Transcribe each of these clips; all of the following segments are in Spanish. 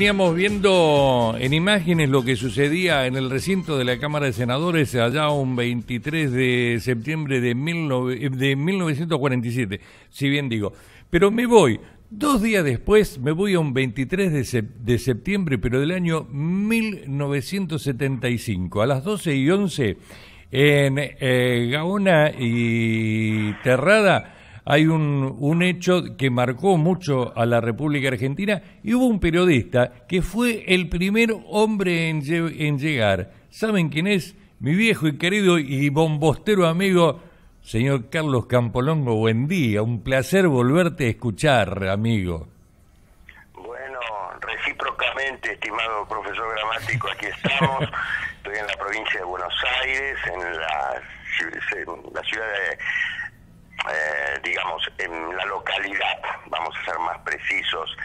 Veníamos viendo en imágenes lo que sucedía en el recinto de la Cámara de Senadores allá un 23 de septiembre de 1947, si bien digo. Pero me voy, 2 días después, me voy a un 23 de septiembre, pero del año 1975, a las 12:11, en Gaona y Terrada, hay un hecho que marcó mucho a la República Argentina y hubo un periodista que fue el primer hombre en llegar. ¿Saben quién es? Mi viejo y querido y bombostero amigo, señor Carlos Campolongo. Buen día, un placer volverte a escuchar, amigo. Bueno, recíprocamente, estimado profesor gramático, aquí estamos. Estoy en la provincia de Buenos Aires, en la ciudad de... digamos, en la localidad, vamos a ser más precisos,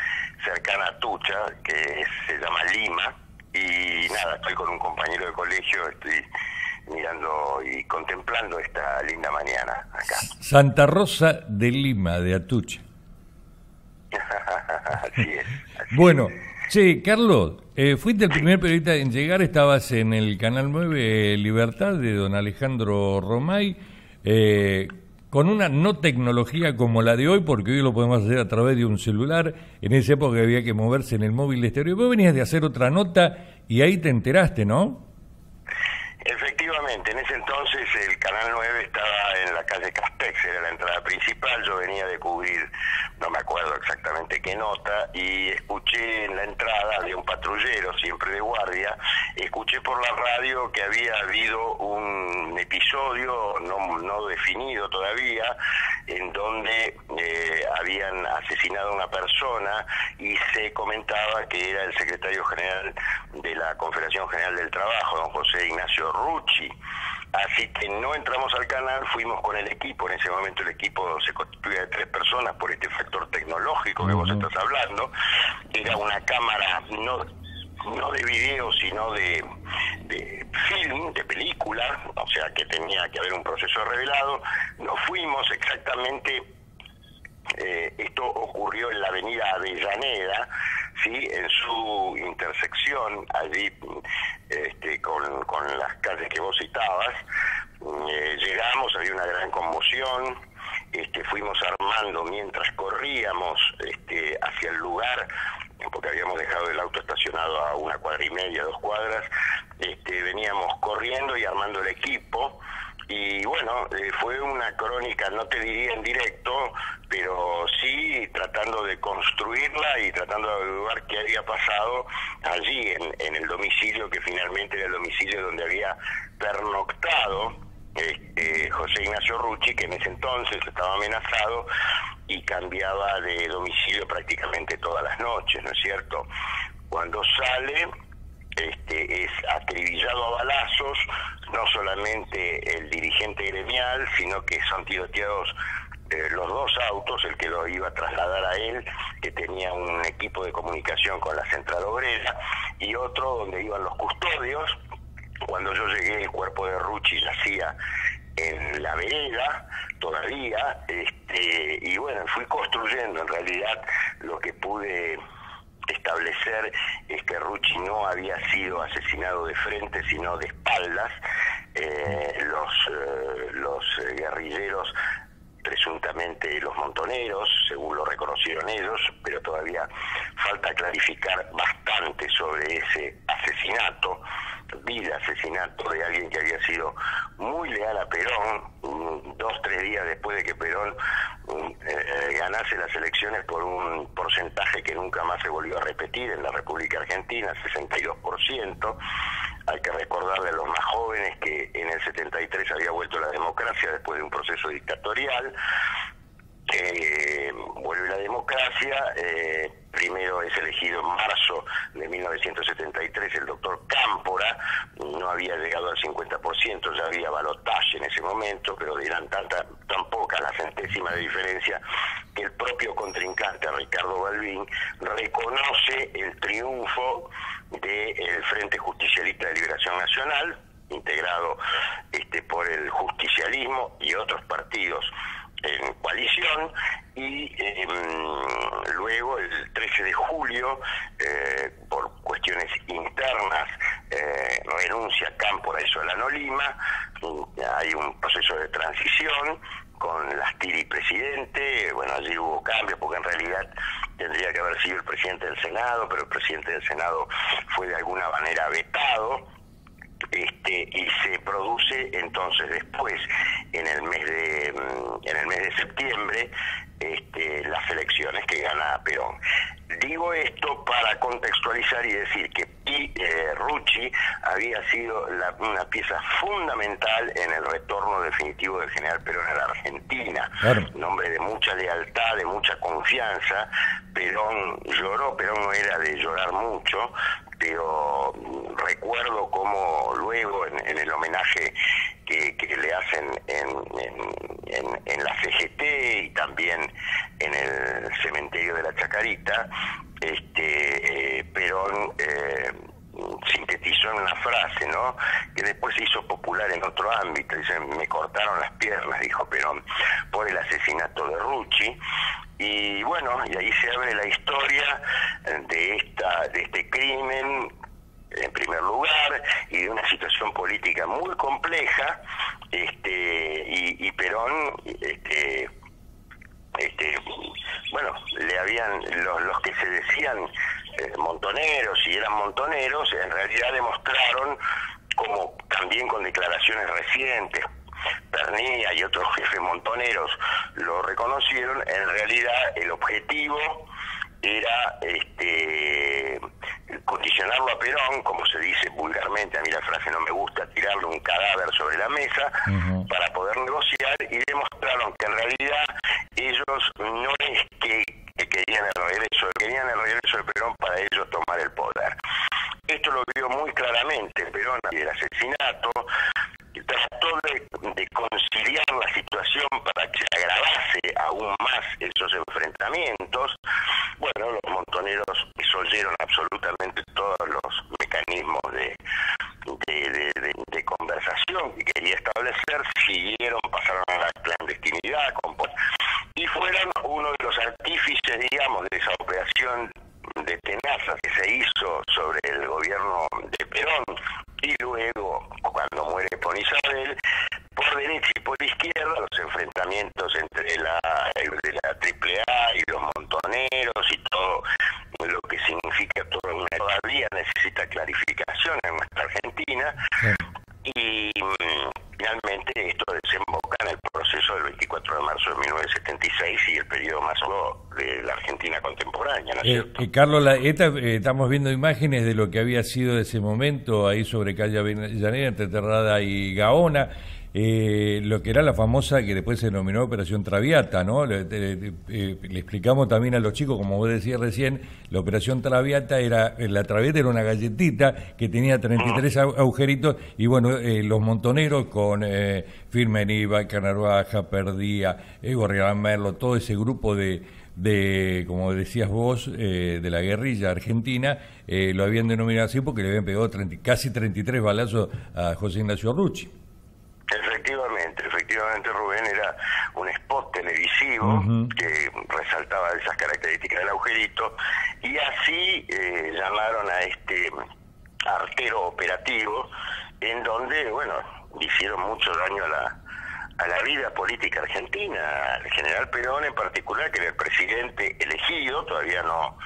cercana a Atucha, que se llama Lima, y nada, estoy con un compañero de colegio, estoy mirando y contemplando esta linda mañana acá. Santa Rosa de Lima, de Atucha. Así es. Bueno, che, Carlos, fuiste el primer periodista en llegar, estabas en el Canal 9 Libertad de don Alejandro Romay, con una no tecnología como la de hoy, porque hoy lo podemos hacer a través de un celular. En esa época había que moverse en el móvil de exterior. Vos venías de hacer otra nota y ahí te enteraste, ¿no? Efectivamente, en ese entonces el Canal 9 estaba en la calle Castex, era la entrada principal. Yo venía de cubrir, no me acuerdo exactamente qué nota, y escuché en la entrada de un patrullero, siempre de guardia, escuché por la radio que había habido un episodio no definido todavía, en donde habían asesinado a una persona y se comentaba que era el secretario general de la Confederación General del Trabajo, don José Ignacio Rucci. Así que no entramos al canal, fuimos con el equipo. En ese momento el equipo se constituía de 3 personas por este factor tecnológico que vos estás hablando. Era una cámara no de video, sino de film, de película, o sea que tenía que haber un proceso revelado. Nos fuimos exactamente, esto ocurrió en la avenida Avellaneda, ¿sí? En su intersección, allí con las calles que vos citabas. Llegamos, había una gran conmoción, fuimos armando mientras corríamos hacia el lugar, porque habíamos dejado el auto estacionado a 1,5 cuadras, 2 cuadras, veníamos corriendo y armando el equipo. Y bueno, fue una crónica, no te diría en directo, pero sí tratando de construirla y tratando de averiguar qué había pasado allí en el domicilio, que finalmente era el domicilio donde había pernoctado José Ignacio Rucci, que en ese entonces estaba amenazado y cambiaba de domicilio prácticamente todas las noches, ¿no es cierto? Cuando sale... es acribillado a balazos, no solamente el dirigente gremial, sino que son tiroteados los 2 autos, el que lo iba a trasladar a él, que tenía un equipo de comunicación con la central obrera, y otro donde iban los custodios. Cuando yo llegué, el cuerpo de Rucci yacía en la vereda todavía, y bueno, fui construyendo en realidad lo que pude establecer es que Rucci no había sido asesinado de frente, sino de espaldas. Los guerrilleros, presuntamente los montoneros, según lo reconocieron ellos, pero todavía falta clarificar bastante sobre ese asesinato, asesinato de alguien que había sido muy leal a Perón, 2-3 días después de que Perón ganase las elecciones por un porcentaje que nunca más se volvió a repetir en la República Argentina, 62%. Hay que recordarle a los más jóvenes que en el 73 había vuelto la democracia después de un proceso dictatorial. Vuelve la democracia, primero es elegido en marzo de 1973 el doctor Cámpora, no había llegado al 50%, ya había balotaje en ese momento, pero eran tan poca la centésima de diferencia que el propio contrincante Ricardo Balbín reconoce el triunfo del Frente Justicialista de Liberación Nacional, integrado por el justicialismo y otros partidos en coalición, y luego el 13 de julio cuestiones internas renuncia Cámpora y Solano Lima, hay un proceso de transición con Lastiri presidente, bueno, allí hubo cambios porque en realidad tendría que haber sido el presidente del Senado, pero el presidente del Senado fue de alguna manera vetado. Y se produce entonces después en el mes de septiembre las elecciones que gana Perón. Digo esto para contextualizar y decir que Rucci había sido una pieza fundamental en el retorno definitivo del general Perón a la Argentina. Claro. Un hombre de mucha lealtad, de mucha confianza. Perón lloró, Perón no era de llorar mucho, pero recuerdo cómo luego en el homenaje que le hacen en la CGT y también en el cementerio de la Chacarita, Perón sintetizó en una frase, ¿no?, que después se hizo popular en otro ámbito. Dice: me cortaron las piernas, dijo Perón, por el asesinato de Rucci. Y bueno, y ahí se abre la historia de este crimen, en primer lugar, y de una situación política muy compleja, y Perón, bueno, le habían, los que se decían montoneros, y eran montoneros, en realidad demostraron, como también con declaraciones recientes, Pernía y otros jefes montoneros lo reconocieron, en realidad el objetivo era condicionarlo a Perón, como se dice vulgarmente, a mí la frase no me gusta, tirarle un cadáver sobre la mesa para poder negociar, y demostraron que en realidad ellos no es que querían el regreso de Perón para ellos tomar el poder. Esto lo vio muy claramente Perón y el asesinato. Trató de conciliar la situación para que se agravase aún más esos enfrentamientos. Bueno, los montoneros disolvieron absolutamente todos los mecanismos de conversación que quería establecer, siguieron, pasaron a la clandestinidad, y fueron uno de los artífices, digamos, de esa operación de tenaza que se hizo sobre el gobierno de Perón, y luego, cuando muere Isabel, por derecha y por izquierda, los enfrentamientos entre la AAA y los montoneros y todo lo que significa todavía necesita clarificación en nuestra Argentina. Sí. Y finalmente esto desemboca en el proceso del 24 de marzo de 1976 y el periodo más largo de la Argentina contemporánea, ¿no es cierto? Carlos, estamos viendo imágenes de lo que había sido ese momento ahí sobre calle Avellaneda, entre Terrada y Gaona, lo que era la famosa, que después se denominó Operación Traviata, ¿no? Le explicamos también a los chicos, como vos decías recién, la Operación Traviata la Traviata era una galletita que tenía 33 agujeritos, y bueno, los montoneros con Firmenich, Canarvaja, Perdía, Gorriarán Merlo, todo ese grupo de como decías vos, de la guerrilla argentina, lo habían denominado así porque le habían pegado casi 33 balazos a José Ignacio Rucci. Efectivamente, Rubén, era un spot televisivo que resaltaba esas características del agujerito, y así llamaron a este artero operativo, en donde, bueno, hicieron mucho daño a la vida política argentina, al general Perón en particular, que era el presidente elegido, todavía no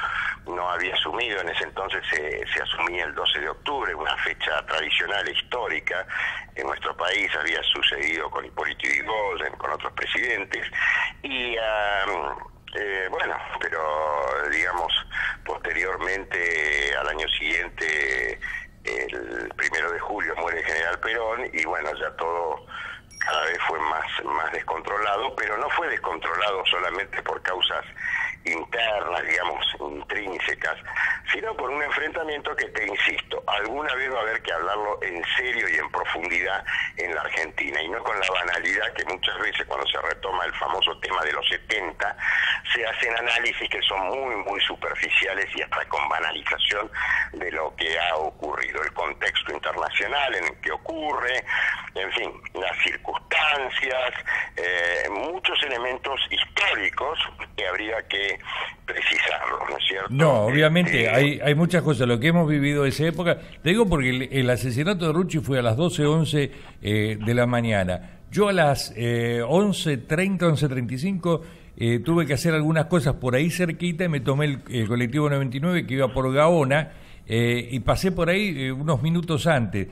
había asumido, en ese entonces se asumía el 12 de octubre, una fecha tradicional e histórica en nuestro país, había sucedido con Hipólito Yrigoyen, con otros presidentes, y bueno, pero digamos, posteriormente, al año siguiente, el 1 de julio muere el general Perón, y bueno, ya todo cada vez fue más descontrolado, pero no fue descontrolado solamente por causas internas, digamos, intrínsecas, sino por un enfrentamiento que, te insisto, alguna vez va a haber que hablarlo en serio y en profundidad en la Argentina, y no con la banalidad que muchas veces cuando se retoma el famoso tema de los 70, se hacen análisis que son muy, muy superficiales y hasta con banalización de lo que ha ocurrido, el contexto internacional en el que ocurre, en fin, las circunstancias, muchos elementos históricos que habría que precisarlos, ¿no es cierto? No, obviamente, hay muchas cosas. Lo que hemos vivido esa época, te digo porque el asesinato de Rucci fue a las 12:11 de la mañana. Yo a las 11:30, 11:35 tuve que hacer algunas cosas por ahí cerquita y me tomé el colectivo 99 que iba por Gaona y pasé por ahí unos minutos antes.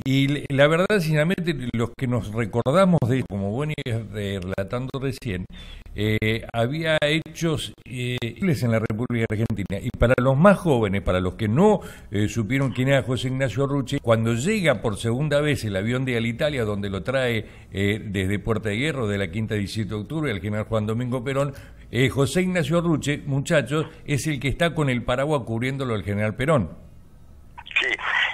Y la verdad, sinceramente, los que nos recordamos de, como vos relatando recién, había hechos en la República Argentina. Y para los más jóvenes, para los que no supieron quién era José Ignacio Rucci, cuando llega por segunda vez el avión de Alitalia, donde lo trae desde Puerta de Hierro, de la Quinta 17 de octubre, el general Juan Domingo Perón, José Ignacio Rucci, muchachos, es el que está con el paraguas cubriéndolo al general Perón. Sí,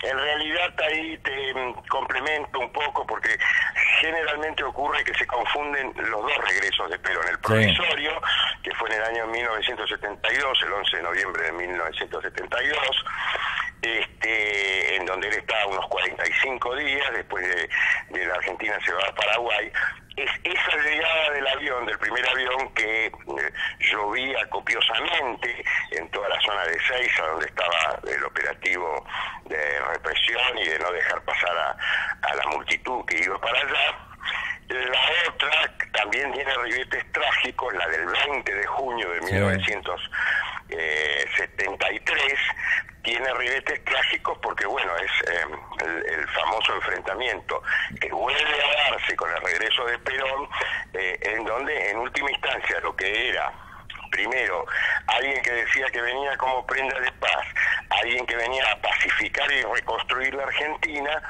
en realidad ahí te complemento un poco porque generalmente ocurre que se confunden los dos regresos de Perón, el provisorio, sí, que fue en el año 1972, el 11 de noviembre de 1972, en donde él estaba unos 45 días, después de la Argentina se va a Paraguay. Es esa llegada del avión, del primer avión, que llovía copiosamente en toda la zona de Ezeiza, donde estaba el operativo de represión y de no dejar pasar a la multitud que iba para allá. La otra también tiene ribetes trágicos, la del 20 de junio de 1973, tiene ribetes trágicos porque, bueno, es el famoso enfrentamiento que vuelve a darse con el regreso de Perón, en donde en última instancia lo que era, primero, alguien que decía que venía como prenda de paz, alguien que venía a pacificar y reconstruir la Argentina,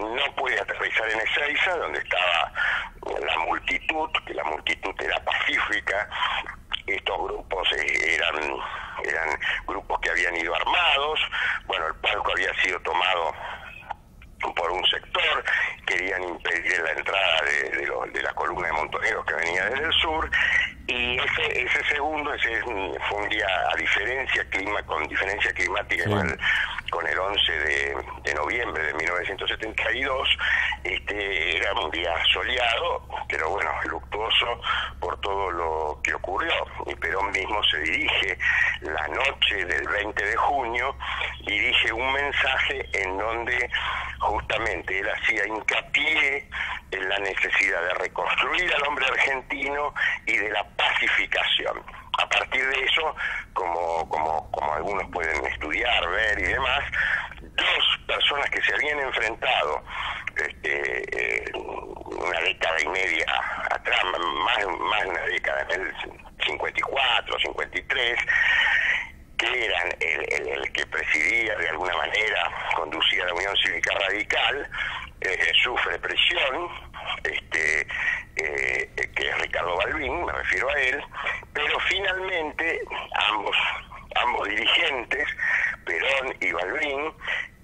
no puede aterrizar en Ezeiza, donde estaba la multitud, que la multitud era pacífica. Estos grupos eran grupos que habían ido armados. Bueno, el palco había sido tomado por un sector, querían impedir la entrada de la columna de montoneros que venía desde el sur, y ese segundo fue un día con diferencia climática, sí, con el 11 de noviembre de 1972, era un día soleado, pero bueno, luctuoso por todo lo que ocurrió, y Perón mismo se dirige la noche del 20 de junio, dirige un mensaje en donde justamente él hacía hincapié en la necesidad de reconstruir al hombre argentino y de la pacificación. A partir de eso, como algunos pueden estudiar, ver y demás, dos personas que se habían enfrentado una década y media atrás, más de una década, en el 54, 53, que eran el que presidía de alguna manera, conducía la Unión Cívica Radical, sufre presión, que es Ricardo Balbín, me refiero a él, pero finalmente ambos dirigentes, Perón y Balbín,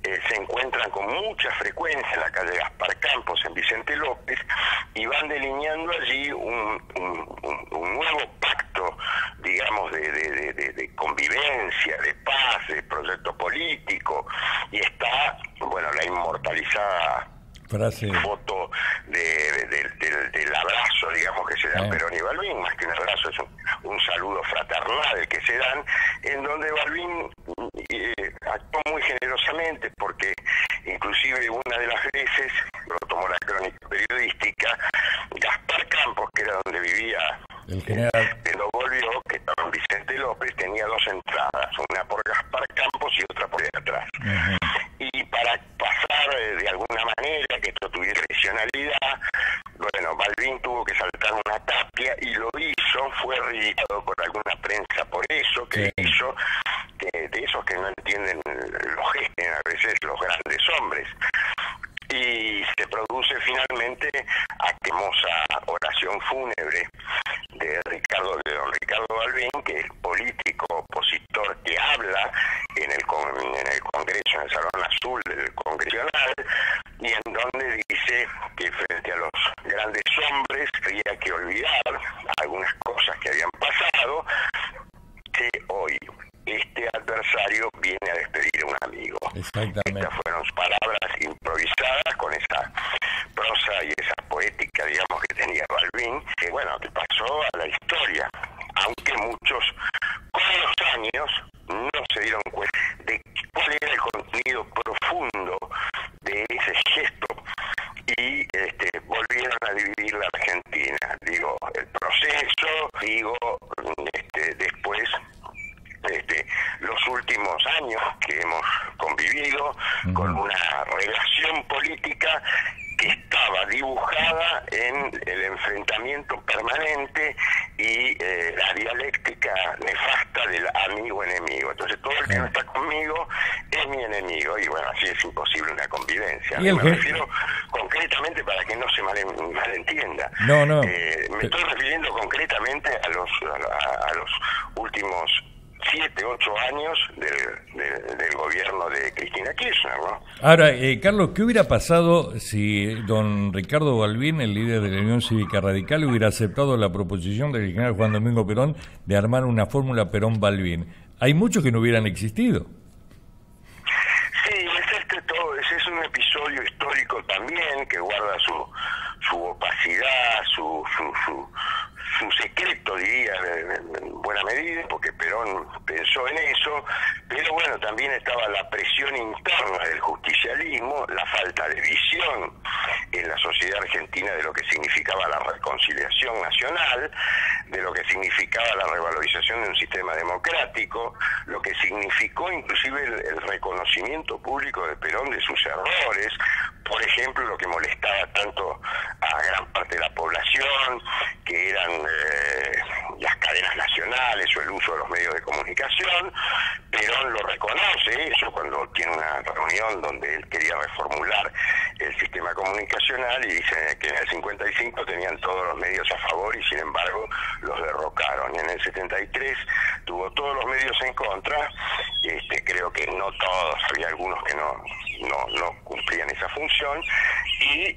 se encuentran con mucha frecuencia en la calle Gaspar Campos, en Vicente López, y van delineando allí un nuevo pacto, digamos, de convivencia, de paz, de proyecto político, y está, bueno, la inmortalizada foto del abrazo, digamos, que se dan Perón y Balbín. Más que un abrazo, es un saludo fraternal el que se dan, en donde Balbín actuó muy generosamente, porque inclusive una de las veces, lo tomó la crónica periodística, Gaspar Campos, que era donde vivía el general, lo volvió, que estaba en Vicente López, tenía dos entradas, una por Gaspar Campos y otra por detrás. Y para pasar de alguna manera que esto tuviera adicionalidad, bueno, Balbín tuvo que saltar una tapia y lo hizo, fue ridicado por alguna prensa por eso, que hizo, de esos que no entienden los gestos, a veces los grandes hombres. Y se produce finalmente aquemosa oración fúnebre de don Ricardo Balbín, que es político opositor que habla en el Congreso, en el Salón Azul del Congresional, y en donde dice que frente a los grandes hombres había que olvidar algunas cosas que habían pasado, que hoy adversario viene a despedir a un amigo. Exactamente. Estas fueron palabras improvisadas con esa prosa y esa poética, digamos, que tenía Balbín, que bueno, que pasó a la historia, aunque muchos con los años no se dieron cuenta de cuál era el contenido profundo de ese gesto y volvieron a dividir la Argentina. Digo, el proceso, digo, después los últimos años que hemos convivido con una relación política que estaba dibujada en el enfrentamiento permanente y la dialéctica nefasta del amigo-enemigo. Entonces todo el que no está conmigo es mi enemigo, y bueno, así es imposible una convivencia. Me refiero concretamente, para que no se malentienda. No. Me estoy refiriendo concretamente a los últimos 7, 8 años del gobierno de Cristina Kirchner, ¿no? Ahora, Carlos, ¿qué hubiera pasado si don Ricardo Balbín, el líder de la Unión Cívica Radical, hubiera aceptado la proposición del general Juan Domingo Perón de armar una fórmula Perón-Balbín? Hay muchos que no hubieran existido. Sí, es un episodio histórico también que guarda su opacidad, su secreto, diría, en buena medida, porque Perón pensó en eso, pero bueno, también estaba la presión interna del justicialismo, la falta de visión en la sociedad argentina de lo que significaba la reconciliación nacional, de lo que significaba la revalorización de un sistema democrático, lo que significó inclusive el reconocimiento público de Perón de sus errores, por ejemplo, lo que molestaba tanto a gran parte de la población, que eran las cadenas nacionales o el uso de los medios de comunicación. Perón lo reconoce eso cuando tiene una reunión donde él quería reformular el sistema comunicacional, y dice que en el 55 tenían todos los medios a favor y sin embargo los derrocaron. Y en el 73 tuvo todos los medios en contra. Creo que no todos, había algunos que no cumplían esa función, y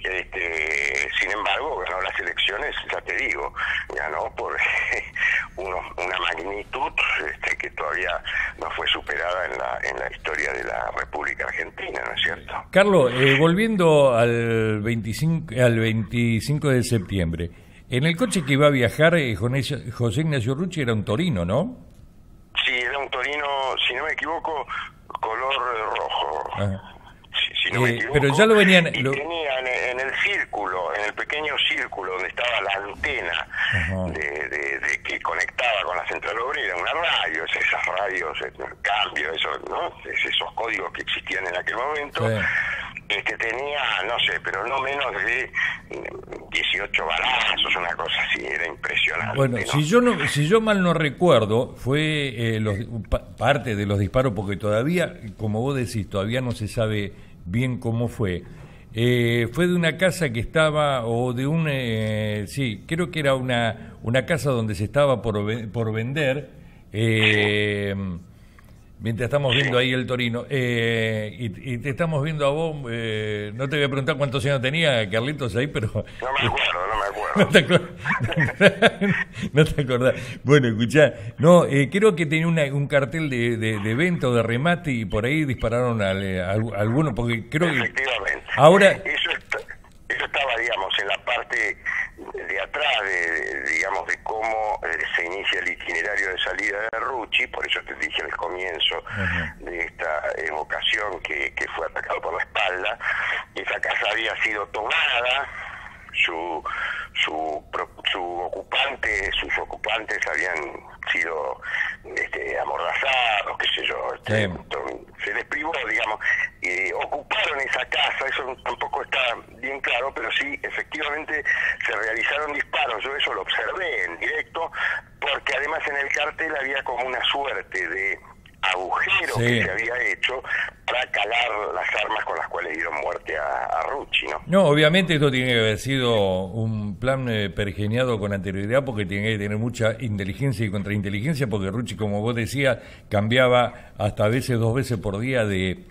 sin embargo ganó las elecciones, ya te digo, ganó por una magnitud que todavía no fue superada en la historia de la República Argentina, ¿no es cierto? Carlos, volviendo al 25 de septiembre, en el coche que iba a viajar José Ignacio Rucci era un Torino, ¿no? Sí, era un Torino, si no me equivoco, color rojo. Si no me equivoco, pero ya lo venían... Y tenía en el círculo, en el pequeño círculo donde estaba la antena de que conectaba con la central obrera, una radio, esas radios, el cambio, esos códigos que existían en aquel momento, tenía, no sé, pero no menos de 18 balazos, una cosa así, era impresionante. Bueno, ¿no? si yo mal no recuerdo, fue parte de los disparos, porque todavía, como vos decís, todavía no se sabe bien cómo fue. Fue de una casa que estaba, o de sí, creo que era una casa donde se estaba por vender, mientras estamos viendo ahí el Torino, y te estamos viendo a vos, no te voy a preguntar cuántos años tenía Carlitos ahí, pero... No me acuerdo. No te acordás. Bueno, escuchá, creo que tenía un cartel de venta o de remate, y por ahí dispararon a alguno, porque creo que... Efectivamente. Ahora... Eso estaba, digamos, en la parte de atrás, digamos, de cómo se inicia el itinerario de salida de Rucci. Por eso te dije al comienzo de esta evocación que fue atacado por la espalda. Esa casa había sido tomada, sus ocupantes habían sido amordazados, qué sé yo, se les privó, digamos, ocuparon esa casa. Eso tampoco está bien claro, pero sí, efectivamente se realizaron disparos. Yo eso lo observé en directo, porque además en el cartel había como una suerte de agujero que se había hecho para calar las armas con las cuales dieron muerte a Rucci, ¿no? No, obviamente esto tiene que haber sido un plan pergeñado con anterioridad, porque tiene que tener mucha inteligencia y contrainteligencia, porque Rucci, como vos decías, cambiaba hasta a veces 2 veces por día de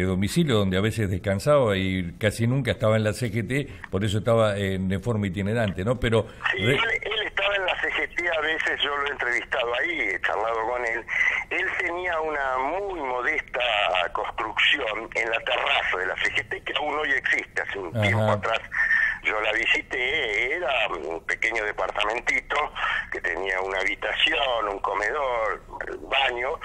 domicilio, donde a veces descansaba y casi nunca estaba en la CGT, por eso estaba de forma itinerante, ¿no? Pero sí, él estaba en la CGT a veces, yo lo he entrevistado ahí, he charlado con él, él tenía una muy modesta construcción en la terraza de la CGT, que aún hoy existe. Hace un tiempo atrás yo la visité, era un pequeño departamentito que tenía una habitación, un comedor, baño,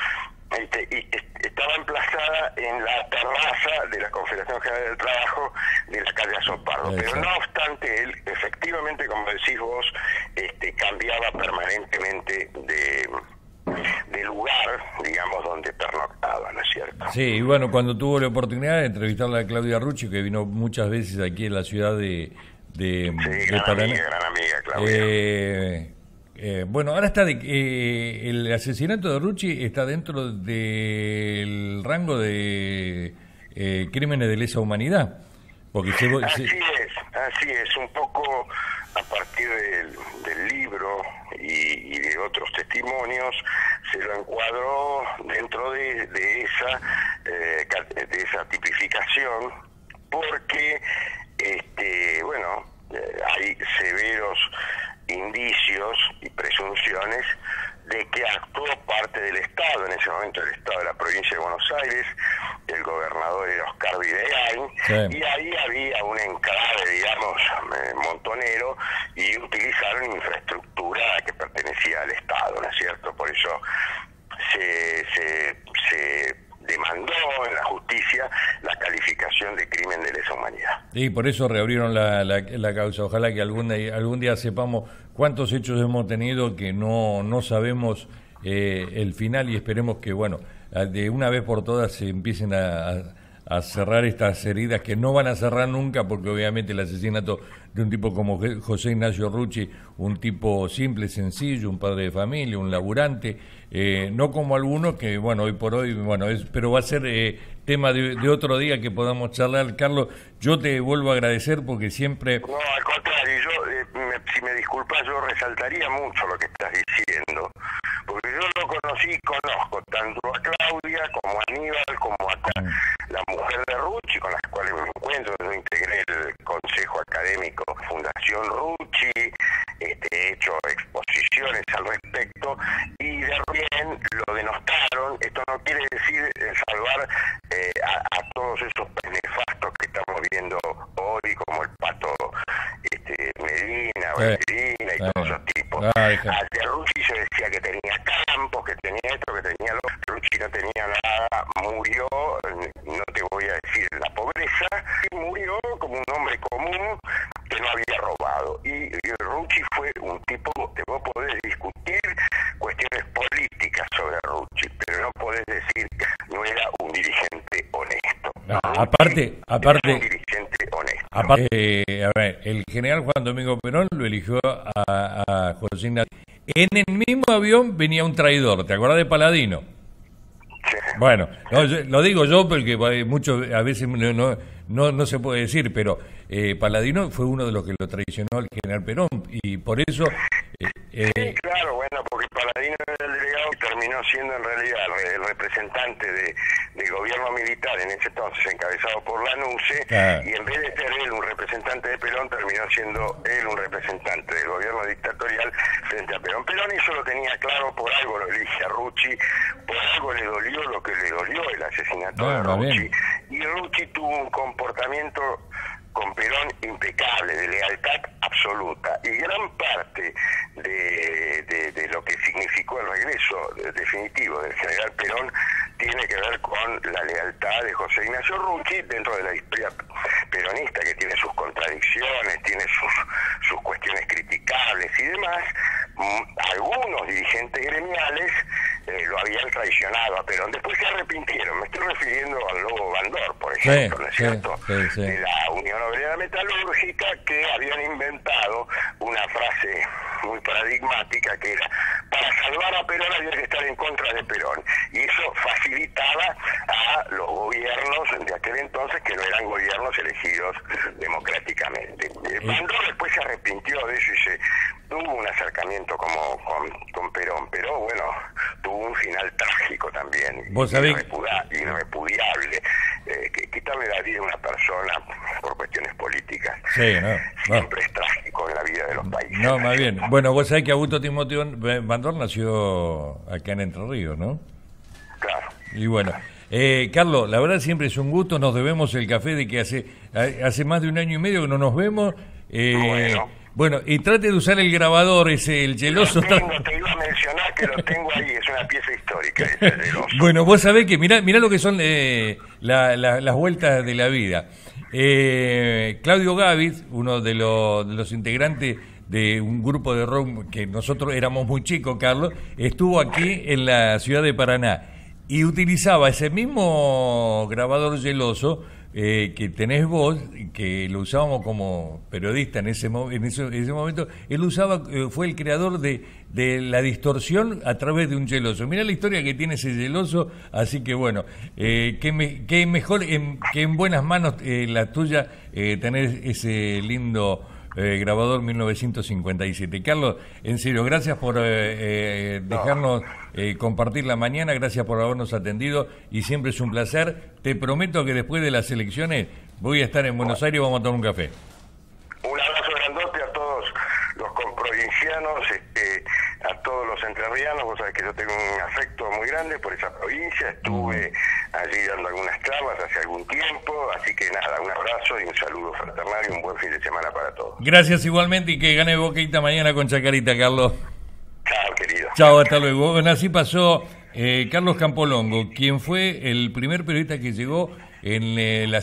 y estaba emplazada en la terraza de la Confederación General del Trabajo de la calle Azopardo. Pero no obstante, él efectivamente, como decís vos, cambiaba permanentemente de lugar, digamos, donde pernoctaba, ¿no es cierto? Sí, y bueno, cuando tuvo la oportunidad de entrevistarla a Claudia Rucci, que vino muchas veces aquí en la ciudad de Paraná. Gran amiga, Claudia. Bueno, ahora está el asesinato de Rucci está dentro del rango de crímenes de lesa humanidad. Porque así es, un poco a partir del libro y de otros testimonios se lo encuadró dentro de esa tipificación, porque hay severos indicios y presunciones de que actuó parte del Estado, en ese momento el Estado de la provincia de Buenos Aires, el gobernador era Oscar Videgain, y ahí había un enclave, digamos, montonero, y utilizaron infraestructura que pertenecía al Estado, ¿no es cierto? Por eso se demandó en la justicia la calificación de crimen de lesa humanidad. Y por eso reabrieron la causa. Ojalá que algún día sepamos cuántos hechos hemos tenido que no sabemos el final, y esperemos que, bueno, de una vez por todas se empiecen a cerrar estas heridas que no van a cerrar nunca, porque obviamente el asesinato de un tipo como José Ignacio Rucci, un tipo simple, sencillo, un padre de familia, un laburante, no como algunos que, bueno, hoy por hoy, pero va a ser tema de otro día que podamos charlar. Carlos, yo te vuelvo a agradecer porque siempre... No, al contrario, si me disculpas, yo resaltaría mucho lo que estás diciendo, porque yo lo conocí y conozco tanto a Claudia como a Aníbal, como a la mujer de Rucci, con las cuales me encuentro. Yo integré el Consejo Académico Fundación Rucci, he hecho exposiciones al respecto, y de bien lo denostaron. Esto no quiere decir salvar a todos esos nefastos que estamos viendo hoy, como el Pato Medina, Medina y todos esos tipos. Al de Rucci se decía que tenía campos, que tenía esto, que tenía lo otro. Rucci no tenía nada, murió, no te voy a decir la pobreza, y murió como un hombre común que no había robado. Y Rucci fue un tipo, te vos podés discutir cuestiones políticas sobre Rucci, pero no podés decir que no era un dirigente honesto. No, aparte un dirigente honesto. Aparte, a ver, el general Juan Domingo Perón lo eligió a José Ignacio. En el mismo avión venía un traidor, ¿te acordás de Paladino? Sí. Bueno, lo digo yo porque a veces no se puede decir, pero Paladino fue uno de los que lo traicionó al general Perón, y por eso... sí, claro, bueno, porque Paladino era el delegado y terminó siendo en realidad el representante del gobierno militar en ese entonces, encabezado por Lanusse, y en vez de ser él un representante de Perón, terminó siendo él un representante del gobierno dictatorial frente a Perón. Perón eso lo tenía claro, por algo lo elige a Rucci, por algo le dolió lo que le dolió el asesinato de Rucci, y Rucci tuvo un comportamiento con Perón impecable, de lealtad absoluta, y gran parte de lo que significó el regreso definitivo del general Perón tiene que ver con la lealtad de José Ignacio Rucci dentro de la historia peronista, que tiene sus contradicciones, tiene sus cuestiones criticables y demás. Algunos dirigentes gremiales lo habían traicionado a Perón, después se arrepintieron. Me estoy refiriendo al Lobo Bandor, por ejemplo, ¿no es cierto? Sí. De la Unión Obrera Metalúrgica, que habían inventado una frase muy paradigmática que era: para salvar a Perón había que estar en contra de Perón, y eso facilitaba a los gobiernos de aquel entonces, que no eran gobiernos elegidos democráticamente. Bandor después se arrepintió de eso y tuvo un acercamiento como con Perón, pero bueno, tuvo un final trágico también, irrepudiable. Quitarle la vida a una persona por cuestiones políticas siempre es trágico en la vida de los países. No, más bien. Bueno, vos sabés que Augusto Timoteo Bandor nació acá en Entre Ríos, ¿no? Y bueno, Carlos, la verdad siempre es un gusto, nos debemos el café de que hace más de 1 año y medio que no nos vemos. Bueno, y trate de usar el grabador, el geloso. Te iba a mencionar que lo tengo ahí, es una pieza histórica ese geloso. Bueno, vos sabés que mirá lo que son las vueltas de la vida. Claudio Gávez, uno de los integrantes de un grupo de rock que nosotros éramos muy chicos, Carlos, estuvo aquí en la ciudad de Paraná y utilizaba ese mismo grabador geloso que tenés vos, que lo usábamos como periodista en ese momento. Él usaba, fue el creador de la distorsión a través de un geloso. Mirá la historia que tiene ese geloso, así que bueno, qué mejor que en buenas manos la tuya tener ese lindo grabador 1957. Carlos, en serio, gracias por dejarnos compartir la mañana, gracias por habernos atendido y siempre es un placer. Te prometo que después de las elecciones voy a estar en Buenos Aires y vamos a tomar un café. Un abrazo grandote a todos los comprovincianos, a todos los entrerrianos. Vos sabés que yo tengo un afecto muy grande por esa provincia, estuve allí dando algunas charlas hace algún tiempo, así que nada, un abrazo y un saludo fraternal y un buen fin de semana para todos. Gracias igualmente y que gane Boquita mañana con Chacarita, Carlos. Chao, querido. Chao, hasta luego. Bueno, así pasó Carlos Campolongo, quien fue el primer periodista que llegó en la